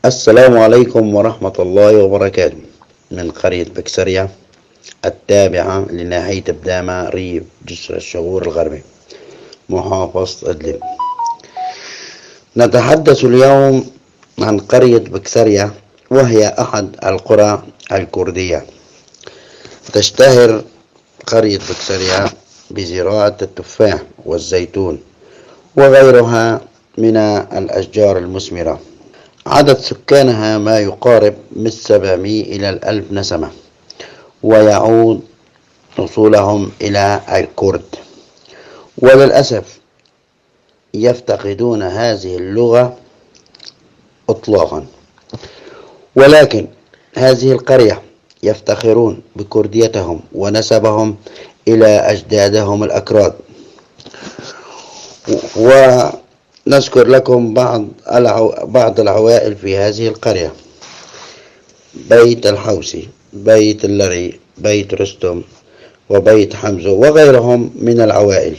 السلام عليكم ورحمة الله وبركاته. من قرية بكسرية التابعة لناحية بدامة ريف جسر الشغور الغربي محافظة إدلب. نتحدث اليوم عن قرية بكسرية، وهي أحد القرى الكردية. تشتهر قرية بكسرية بزراعة التفاح والزيتون وغيرها من الأشجار المثمرة. عدد سكانها ما يقارب من 700 إلى 1000 نسمة، ويعود أصولهم إلى الكرد، وللأسف يفتقدون هذه اللغة إطلاقا. ولكن هذه القرية يفتخرون بكرديتهم ونسبهم إلى أجدادهم الأكراد. ونذكر لكم بعض العوائل في هذه القرية: بيت الحوسي، بيت اللري، بيت رستم، وبيت حمزة، وغيرهم من العوائل.